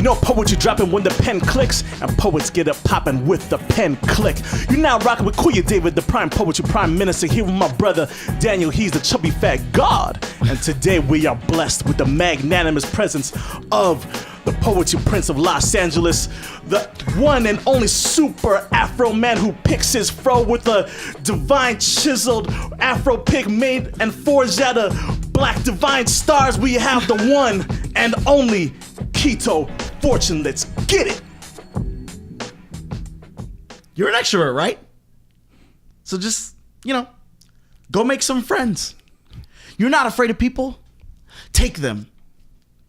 know poetry dropping when the pen clicks, and poets get it popping with the pen click. You now rocking with Kuya David, the prime poetry prime minister, here with my brother Daniel Hees, the chubby fat god. And today we are blessed with the magnanimous presence of the poetry prince of Los Angeles, the one and only super afro man who picks his fro with a divine chiseled afro pick made and forged out of black divine stars. We have the one and only Kito Fortune. Let's get it. You're an extrovert, right? So just, go make some friends. You're not afraid of people? Take them.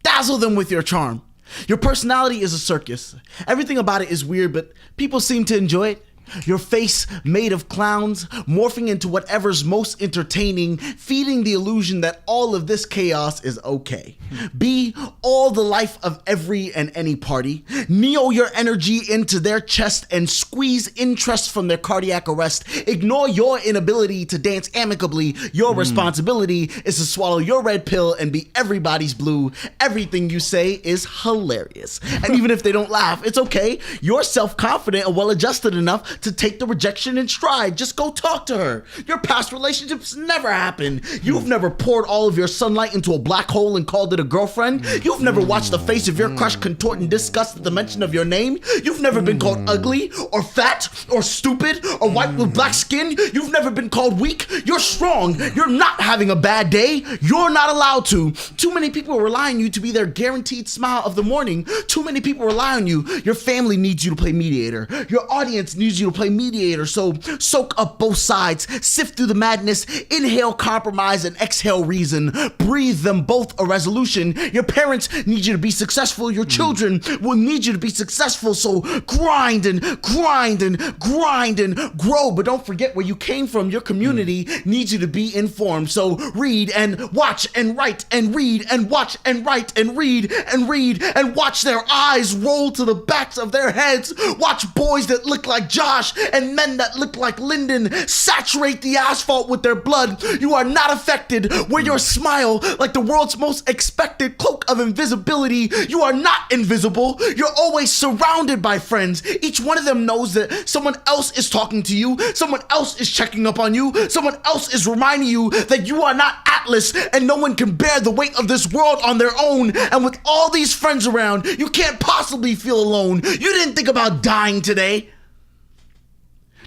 Dazzle them with your charm. Your personality is a circus. Everything about it is weird, but people seem to enjoy it. Your face made of clowns, morphing into whatever's most entertaining, feeding the illusion that all of this chaos is okay. Be all the life of every and any party. Kneel your energy into their chest and squeeze interest from their cardiac arrest. Ignore your inability to dance amicably. Your responsibility is to swallow your red pill and be everybody's blue. Everything you say is hilarious. And even if they don't laugh, it's okay. You're self-confident and well-adjusted enough to take the rejection in stride. Just go talk to her. Your past relationships never happened. You've never poured all of your sunlight into a black hole and called it a girlfriend. You've never watched the face of your crush contort in disgust at the mention of your name. You've never been called ugly or fat or stupid or white with black skin. You've never been called weak. You're strong. You're not having a bad day. You're not allowed to. Too many people rely on you to be their guaranteed smile of the morning. Too many people rely on you. Your family needs you to play mediator. Your audience needs you to play mediator. So soak up both sides, sift through the madness, inhale compromise and exhale reason. Breathe them both a resolution. Your parents need you to be successful. Your children will need you to be successful. So grind and grind and grind and grow. But don't forget where you came from. Your community needs you to be informed. So read and watch and write and read and watch and write and read and watch their eyes roll to the backs of their heads. Watch boys that look like Josh and men that look like Lyndon saturate the asphalt with their blood. You are not affected. Wear your smile like the world's most expected cloak of invisibility. You are not invisible. You're always surrounded by friends. Each one of them knows that someone else is talking to you. Someone else is checking up on you. Someone else is reminding you that you are not Atlas and no one can bear the weight of this world on their own. And with all these friends around, you can't possibly feel alone. You didn't think about dying today.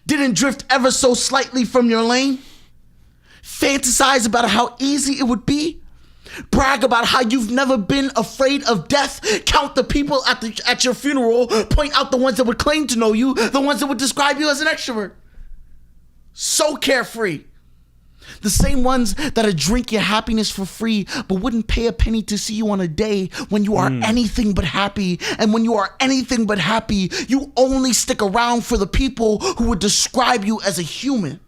Didn't drift ever so slightly from your lane? Fantasize about how easy it would be? Brag about how you've never been afraid of death? Count the people at your funeral, point out the ones that would claim to know you, the ones that would describe you as an extrovert. So carefree. The same ones that'll drink your happiness for free, but wouldn't pay a penny to see you on a day when you are anything but happy. And when you are anything but happy, you only stick around for the people who would describe you as a human.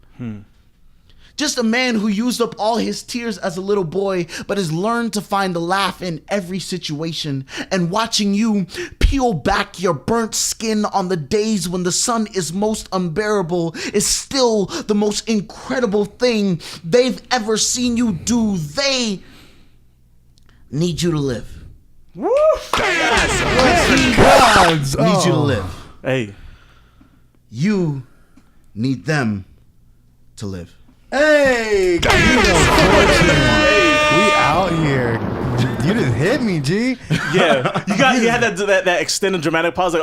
Just a man who used up all his tears as a little boy, but has learned to find the laugh in every situation. And watching you peel back your burnt skin on the days when the sun is most unbearable is still the most incredible thing they've ever seen you do. They need you to live. Woo! Yes. Need you to live. Hey. You need them to live. Hey, we out here. You just hit me, G. Yeah, you had that extended dramatic pause, like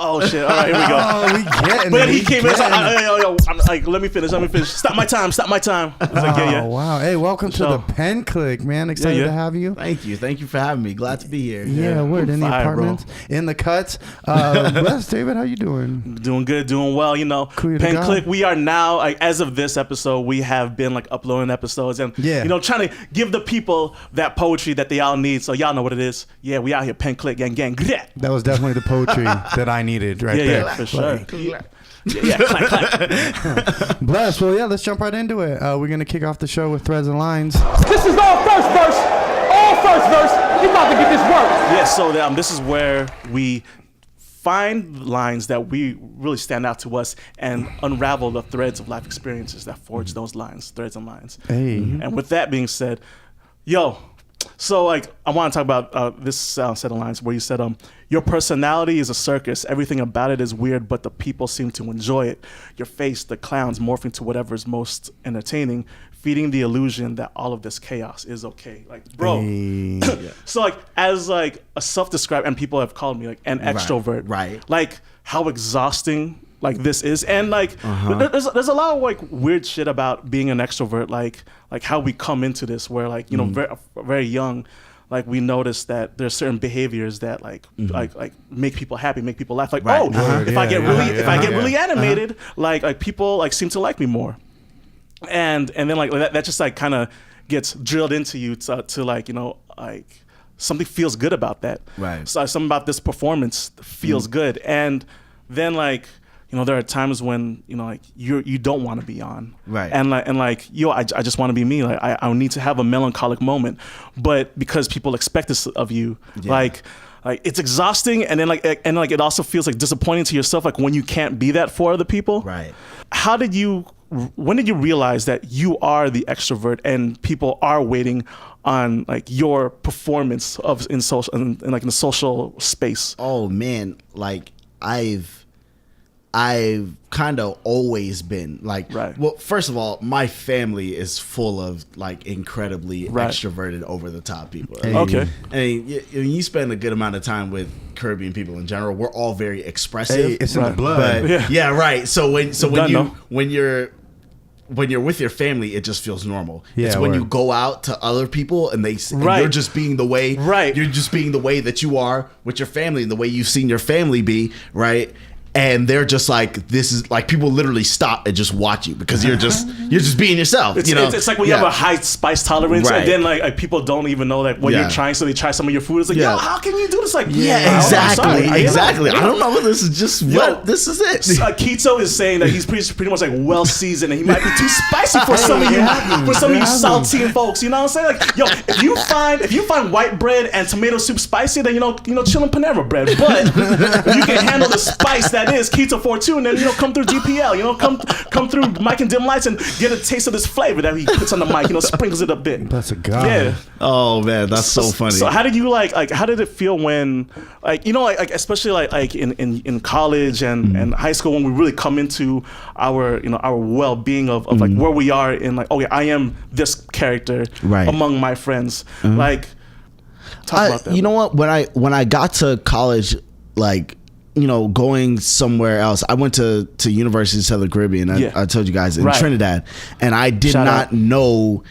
oh shit, all right, here we go. Oh, we getting But then it. he came in, I'm like, let me finish. Stop my time. I was like, yeah. Wow. Hey, welcome to the Pen Clique, man. Excited to have you. Thank you for having me. Glad to be here. Yeah, we're in the apartments, in the cuts. Bless, David, how you doing? Doing good, doing well. Pen Clique. We are now, as of this episode, we have been uploading episodes and trying to give the people that poetry that they all need. So y'all know what it is. Yeah, we out here, Pen Clique, gang. That was definitely the poetry that I needed right there. Yeah, for sure. Clap. Bless. Well, yeah, let's jump right into it. We're going to kick off the show with Threads and Lines. This is all first verse. All first verse. We about to get this work. Yeah, so this is where we find lines that we really stand out to us and unravel the threads of life experiences that forge those lines, threads and lines. Hey. And with that being said, So like I want to talk about this set of lines where you said your personality is a circus, everything about it is weird, but the people seem to enjoy it. Your face, the clowns morphing to whatever is most entertaining, feeding the illusion that all of this chaos is okay. Like, bro. So like as like a self-described, and people have called me like an extrovert, right? Like how exhausting like this is, and like there's a lot of like weird shit about being an extrovert, like how we come into this, where like, you know, very young, like we notice that there's certain behaviors that like make people happy, make people laugh, like if I get really animated, like people like seem to like me more, and then like that just like kind of gets drilled into you to like, you know, like something feels good about that, right? So something about this performance feels good, and then like, you know, there are times when, you know, like you don't want to be on, right? And like I just want to be me. Like I need to have a melancholic moment, but because people expect this of you, like it's exhausting, and then like it also feels like disappointing to yourself, like when you can't be that for other people, right? When did you realize that you are the extrovert and people are waiting on like your performance in the social space? Oh man, like I've kind of always been like, well, first of all, my family is full of like incredibly extroverted, over the top people. Okay. And you spend a good amount of time with Caribbean people in general. We're all very expressive. It's in the blood. But right. So when you're with your family, it just feels normal. It's when you go out to other people and you're just being the way, you're just being the way that you are with your family and the way you've seen your family be, right? And they're just like, this is like, people literally stop and just watch you because you're just being yourself. It's like when you have a high spice tolerance, and then like people don't even know that what you're trying, so they try some of your food. It's like, yo, how can you do this? Like, exactly. I don't know. This is just this is it. Kito is saying that he's pretty much like well seasoned, and he might be too spicy for some of you, saltine folks. You know what I'm saying? Like, yo, if you find white bread and tomato soup spicy, then you know, chillin' Panera bread. But if you can handle the spice that is Kito Fortune, then, you know, come through GPL, you know, come through Mike and Dim Lights and get a taste of this flavor that he puts on the mic, you know, sprinkles it a bit. That's a god. Yeah. Oh man, that's so funny. So how did you like how did it feel when, like, you know, like especially like in college and high school, when we really come into our, you know, our well-being of like where we are in, like, okay, I am this character among my friends. Like, talk about that. You know what? When I got to college, like, you know, going somewhere else, I went to University of Southern Caribbean. I told you guys, in Trinidad, and I did not know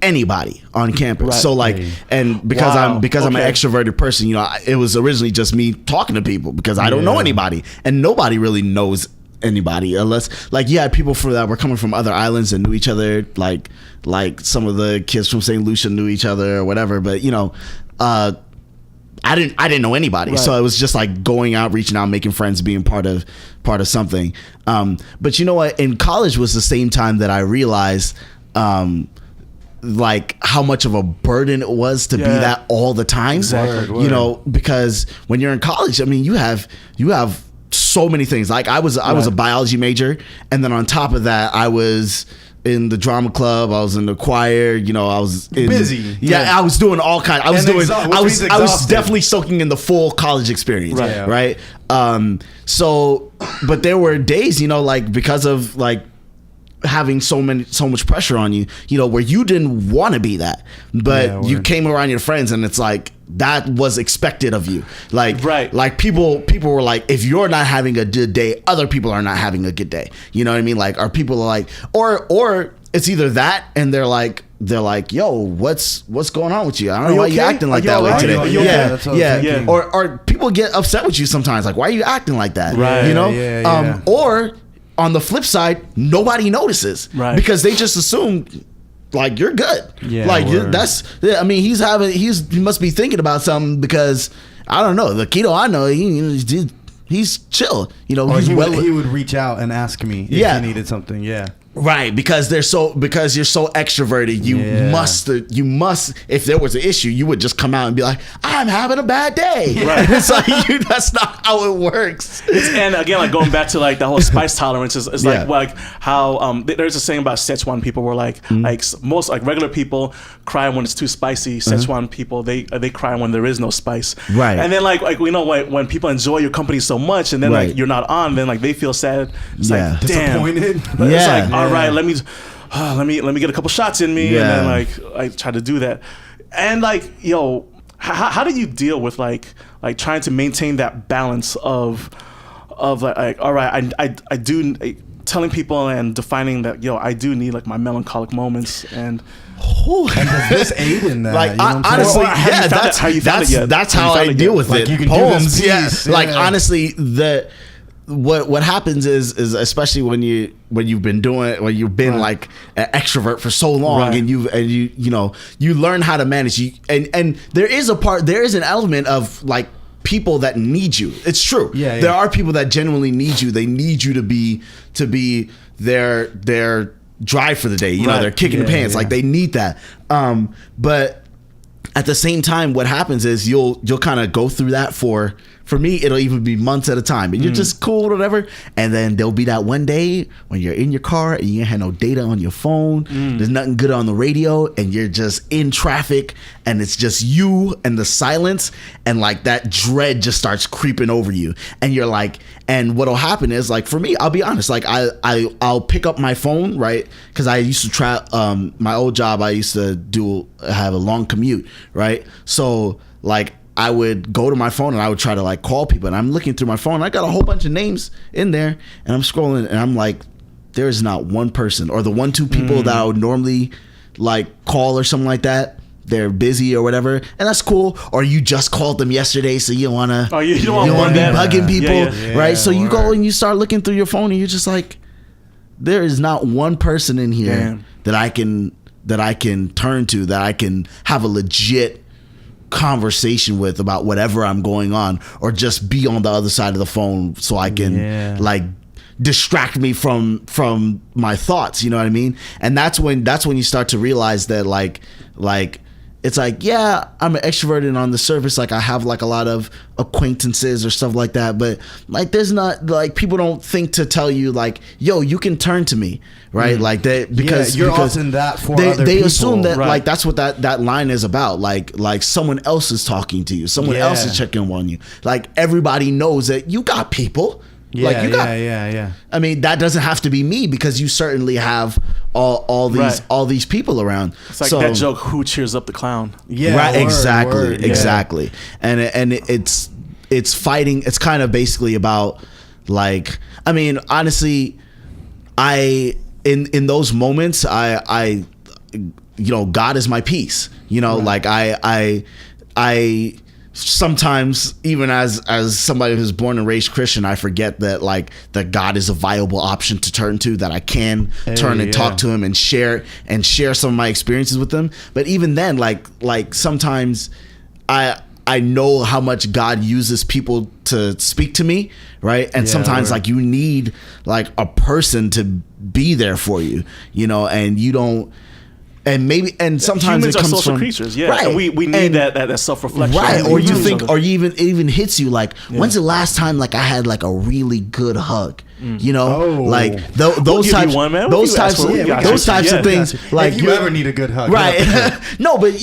anybody on campus. So like, and because I'm an extroverted person, you know, it was originally just me talking to people because I don't know anybody, and nobody really knows anybody unless like you had people that were coming from other islands and knew each other, like some of the kids from St. Lucia knew each other or whatever, but you know, I didn't know anybody, so it was just like going out, reaching out, making friends, being part of something. But you know what? In college was the same time that I realized, like how much of a burden it was to be that all the time. Exactly. You know, because when you're in college, I mean, you have so many things. Like I was a biology major, and then on top of that, I was in the drama club, I was in the choir, you know, I was busy. I was doing all kinds. I was definitely soaking in the full college experience, right? So, but there were days, you know, like because of like having so much pressure on you, you know, where you didn't want to be that, but you came around your friends, and it's like that was expected of you. Like, like people were like, if you're not having a good day, other people are not having a good day. You know what I mean? Like, are people like, or it's either that, and they're like, yo, what's going on with you? I don't know why you acting like that way today. Or people get upset with you sometimes. Like, why are you acting like that? You know? Or on the flip side, nobody notices because they just assume like you're good. I mean, he must be thinking about something because I don't know, the Kito I know, he's chill. You know, he would reach out and ask me if he needed something. Right, because you're so extroverted, you must. If there was an issue, you would just come out and be like, "I'm having a bad day." Right. It's like that's not how it works. And again, like going back to like the whole spice tolerance is like how there's a saying about Szechuan people where like most like regular people cry when it's too spicy. Szechuan people they cry when there is no spice. Right. And then like we know when people enjoy your company so much and then like you're not on, then like they feel sad. It's like damn. Disappointed. It's like all right, let me get a couple shots in me, and then like I try to do that. And like, yo, how do you deal with like trying to maintain that balance of like all right, I do telling people and defining that, yo, I do need like my melancholic moments and. And does this aid in that? Like, you know what I'm honestly, saying? that's how I deal with like, it. You can Poems, do this piece, Like honestly, what happens is especially when you've been like an extrovert for so long, and you learn how to manage and there is an element of like people that need you. It's true. There are people that genuinely need you. They need you to be their drive for the day. You know, they're kicking the pants. Like they need that. But at the same time, what happens is you'll kind of go through that for me, it'll even be months at a time, and you're just cool or whatever. And then there'll be that one day when you're in your car and you ain't had no data on your phone. There's nothing good on the radio, and you're just in traffic, and it's just you and the silence, and like that dread just starts creeping over you. And you're like, and what'll happen is like for me, I'll be honest, like I'll pick up my phone, right? Because I used to try my old job. I used to have a long commute, right? So like I would go to my phone and I would try to like call people, and I'm looking through my phone. I got a whole bunch of names in there, and I'm scrolling, and I'm like, there is not one person, or the 1-2 people that I would normally like call or something like that. They're busy or whatever, and that's cool. Or you just called them yesterday, so you don't want to. You don't want to be that. bugging people, right? So you go word. and you start looking through your phone, and you're just like, there is not one person in here that I can turn to, that I can have a legit conversation with about whatever I'm going on, or just be on the other side of the phone so I can like distract me from my thoughts, you know what I mean? And that's when you start to realize that like it's like, yeah, I'm an extrovert, and on the surface, like I have like a lot of acquaintances or stuff like that, but like there's not like, people don't think to tell you like, yo, you can turn to me, right? Like that, because you're often that for they other people. assume that like that's what that line is about. Like someone else is talking to you, someone else is checking on you. Like everybody knows that you got people. Like you got, I mean, that doesn't have to be me, because you certainly have all these people around. It's like that joke, who cheers up the clown? Exactly. And it's fighting. It's kind of basically about like, I mean, honestly, in those moments, I God is my peace. Like I sometimes, even as somebody who's born and raised Christian, I forget that God is a viable option to turn to, that I can turn and talk to him and share some of my experiences with him. But even then, like sometimes I know how much God uses people to speak to me, right? And sometimes like you need like a person to be there for you, and you don't. And sometimes humans it comes are social from creatures, right. And we need that self-reflection, right? Or you think, or it even hits you like, when's the last time like I had like a really good hug? Like those types of things. Like if you ever need a good hug, right? No, but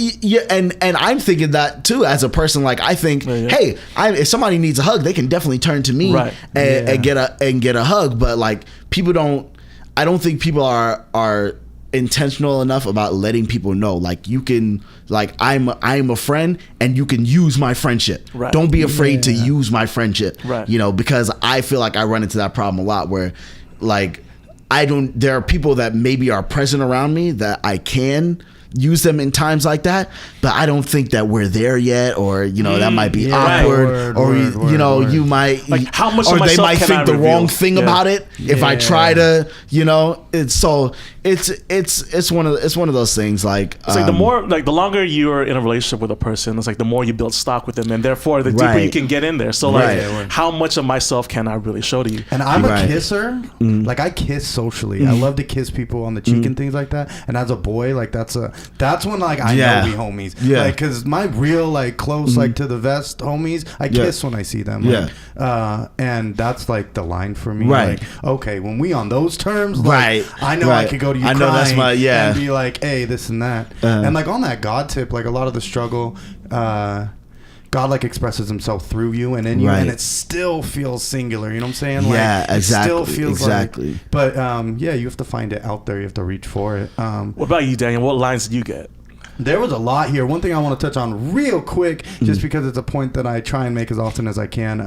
and I'm thinking that too as a person. Like I think, hey, if somebody needs a hug, they can definitely turn to me and get a hug. But like people don't. I don't think people are intentional enough about letting people know, like, you can, like, I'm a friend and you can use my friendship. Right. Don't be afraid to use my friendship. Right. Because I feel like I run into that problem a lot where like there are people that maybe are present around me that I can use them in times like that, but I don't think that we're there yet, or that might be awkward, you might, like, how much or of they myself might can think I the reveal? wrong thing about it if I try to, it's so it's one of those things like It's like the longer you're in a relationship with a person, it's like the more you build stock with them, and therefore the deeper you can get in there. So like, how much of myself can I really show to you? And I'm a kisser. Like I kiss socially. I love to kiss people on the cheek and things like that. And as a boy, like that's when like I know we homies. Yeah. Like because my real like close like to the vest homies, I kiss when I see them. Like, and that's like the line for me. Right. Like okay, when we on those terms, like, I know I could go to you. I know that's my and be like, hey, this and that. And like on that God tip, like a lot of the struggle. God like expresses himself through you and in you, and it still feels singular. You know what I'm saying? Like, yeah, exactly. It still feels like. But yeah, you have to find it out there. You have to reach for it. What about you, Daniel? What lines did you get? There was a lot here. One thing I want to touch on real quick, just because it's a point that I try and make as often as I can.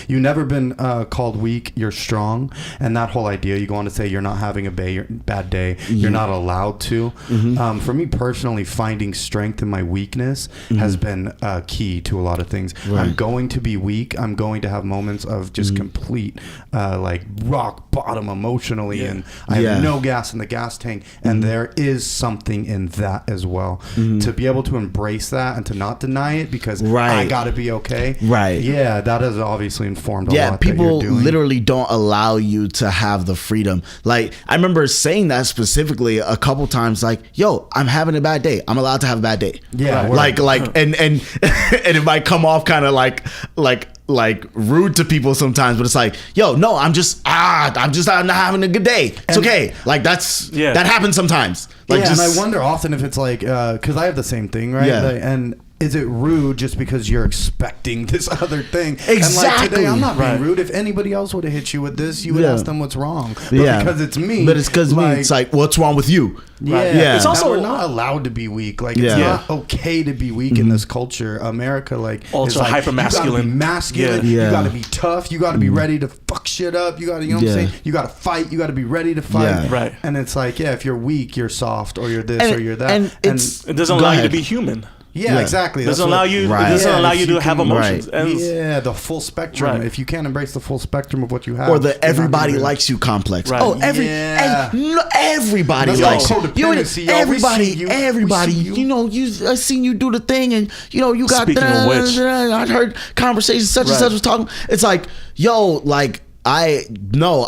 You've never been called weak. You're strong. And that whole idea, you go on to say you're not having a bad day. You're not allowed to. For me personally, finding strength in my weakness has been key to a lot of things. I'm going to be weak. I'm going to have moments of just complete like rock bottom emotionally. And I have no gas in the gas tank. And there is something in that as well. To be able to embrace that and to not deny it because I gotta be okay. Yeah, that has obviously informed a lot. Yeah, people literally don't allow you to have the freedom. Like I remember saying that specifically a couple times. Like, yo, I'm having a bad day. I'm allowed to have a bad day. Yeah, like and and it might come off kind of like rude to people sometimes, but it's like, yo, no, I'm not having a good day. It's okay. Like that happens sometimes. Like, and I wonder often if it's like, because I have the same thing, right? Like, and is it rude just because you're expecting this other thing? Exactly. And like today, I'm not being rude. If anybody else would have hit you with this, you would ask them what's wrong. But because it's me. But it's because me. It's like, what's wrong with you? Yeah. It's also we're not allowed to be weak. Like it's not okay to be weak in this culture. America, like ultra like, hyper masculine. You gotta be masculine. You gotta be tough. You gotta be ready to fuck shit up. You gotta, you know what I'm saying? You gotta fight. You gotta be ready to fight. Right. And it's like, if you're weak, you're soft, or you're this, or you're that. And it doesn't allow you to be human. Yeah, exactly. It doesn't allow you to have emotions. Yeah, the full spectrum. If you can't embrace the full spectrum of what you have, or the everybody likes you complex. Oh, everybody likes you. Everybody. You know, I seen you do the thing, and you know you got. Speaking of which, I heard conversations such and such was talking. It's like, yo, like. I know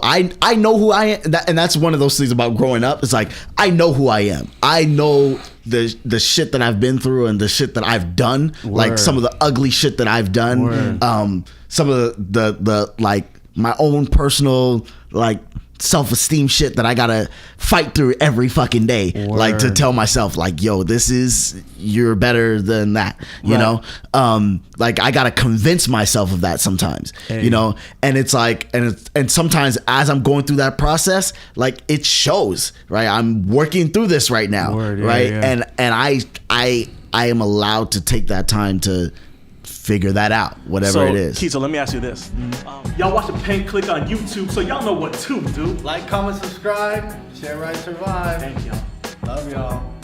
who I am, and that's one of those things about growing up. It's like I know who I am. I know the shit that I've been through and the shit that I've done. Like some of the ugly shit that I've done. Some of the like my own personal like self-esteem shit that I gotta fight through every fucking day. Like to tell myself like, yo, you're better than that, you know? Like I gotta convince myself of that sometimes, you know? And it's like, and sometimes as I'm going through that process, like it shows, right? I'm working through this right now, right? And I am allowed to take that time to figure that out, whatever it is. Kito, let me ask you this. Y'all watch the Pen Clique on YouTube, so y'all know what to do. Like, comment, subscribe, share, right, survive. Thank y'all. Love y'all.